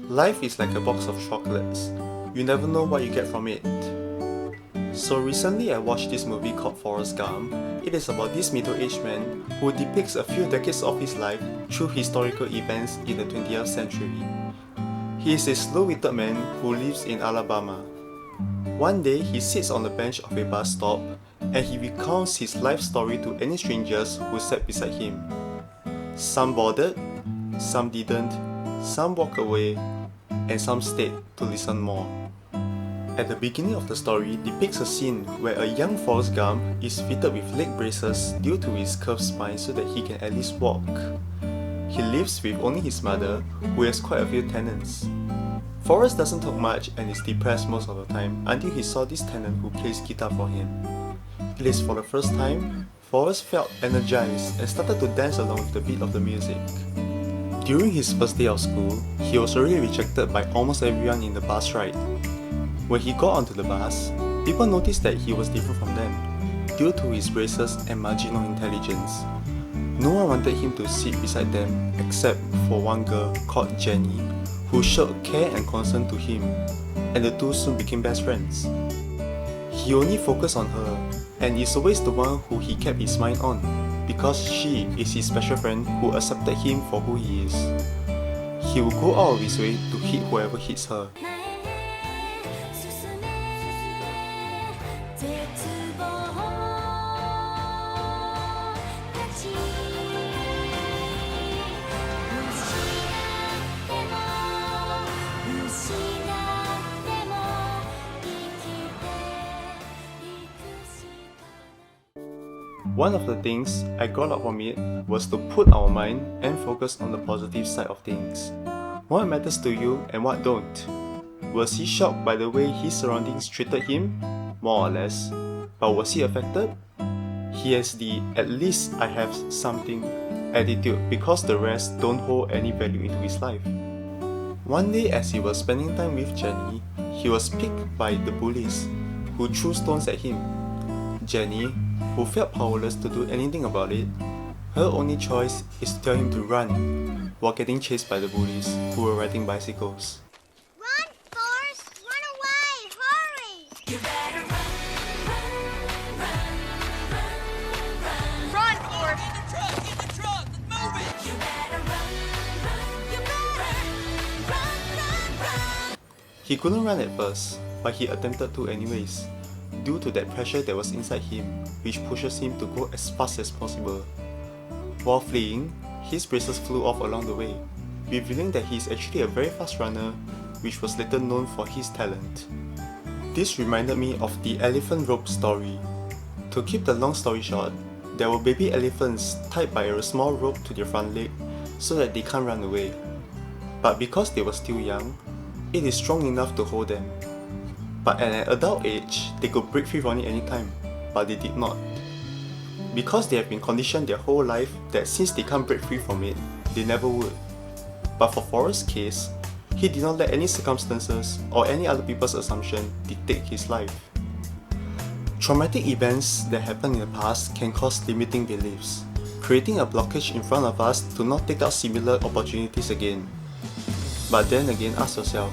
Life is like a box of chocolates. You never know what you get from it. So recently I watched this movie called Forrest Gump. It is about this middle-aged man who depicts a few decades of his life through historical events in the 20th century. He is a slow-witted man who lives in Alabama. One day he sits on the bench of a bus stop and he recounts his life story to any strangers who sat beside him. Some bothered, some didn't, some walked away, and some stayed to listen more. At the beginning of the story depicts a scene where a young Forrest Gump is fitted with leg braces due to his curved spine so that he can at least walk. He lives with only his mother, who has quite a few tenants. Forrest doesn't talk much and is depressed most of the time until he saw this tenant who plays guitar for him. It is for the first time, Forrest felt energized and started to dance along with the beat of the music. During his first day of school, he was already rejected by almost everyone in the bus ride. When he got onto the bus, people noticed that he was different from them, due to his braces and marginal intelligence. No one wanted him to sit beside them except for one girl called Jenny, who showed care and concern to him, and the two soon became best friends. He only focused on her, and is always the one who he kept his mind on, because she is his special friend who accepted him for who he is. He will go out of his way to hit whoever hits her. One of the things I got out from it was to put our mind and focus on the positive side of things. What matters to you and what don't? Was he shocked by the way his surroundings treated him? More or less. But was he affected? He has the "at least I have something" attitude because the rest don't hold any value into his life. One day as he was spending time with Jenny, he was picked by the bullies, who threw stones at him. Jenny, who felt powerless to do anything about it, her only choice is to tell him to run, while getting chased by the bullies, who were riding bicycles. Run, Forrest! Run away! Hurry! You better Run, Forrest! Get the truck, let's move it! You better You better run! He couldn't run at first, but he attempted to anyways, due to that pressure that was inside him, which pushes him to go as fast as possible. While fleeing, his braces flew off along the way, revealing that he is actually a very fast runner, which was later known for his talent. This reminded me of the elephant rope story. To keep the long story short, there were baby elephants tied by a small rope to their front leg so that they can't run away. But because they were still young, it is strong enough to hold them. But at an adult age, they could break free from it anytime, but they did not. Because they have been conditioned their whole life that since they can't break free from it, they never would. But for Forrest's case, he did not let any circumstances or any other people's assumption dictate his life. Traumatic events that happen in the past can cause limiting beliefs, creating a blockage in front of us to not take out similar opportunities again. But then again, ask yourself,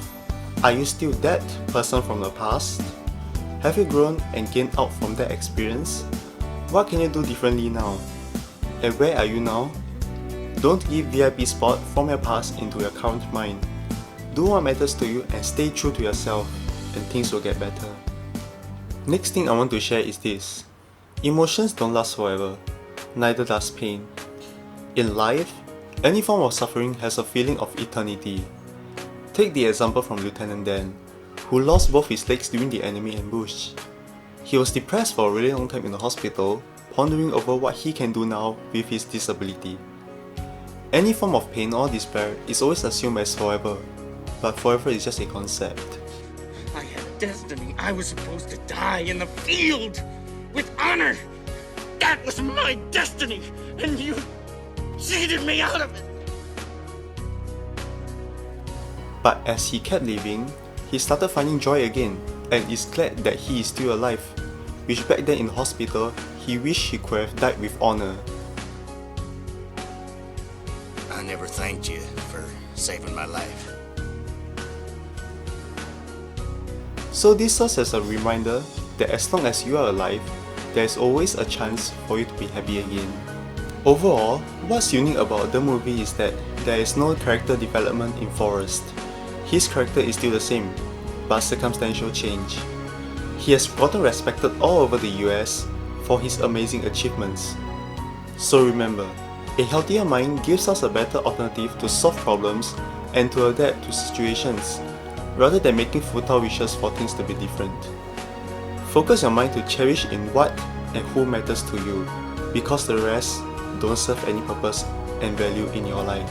are you still that person from the past? Have you grown and gained out from that experience? What can you do differently now? And where are you now? Don't give VIP spot from your past into your current mind. Do what matters to you and stay true to yourself, and things will get better. Next thing I want to share is this. Emotions don't last forever, neither does pain. In life, any form of suffering has a feeling of eternity. Take the example from Lieutenant Dan, who lost both his legs during the enemy ambush. He was depressed for a really long time in the hospital, pondering over what he can do now with his disability. Any form of pain or despair is always assumed as forever, but forever is just a concept. I had destiny. I was supposed to die in the field with honor. That was my destiny, and you cheated me out of it. But as he kept living, he started finding joy again and is glad that he is still alive, which back then in the hospital, he wished he could have died with honor. I never thanked you for saving my life. So this serves as a reminder that as long as you are alive, there is always a chance for you to be happy again. Overall, what's unique about the movie is that there is no character development in Forrest. His character is still the same, but circumstantial change. He has gotten respected all over the US for his amazing achievements. So remember, a healthier mind gives us a better alternative to solve problems and to adapt to situations, rather than making futile wishes for things to be different. Focus your mind to cherish in what and who matters to you, because the rest don't serve any purpose and value in your life.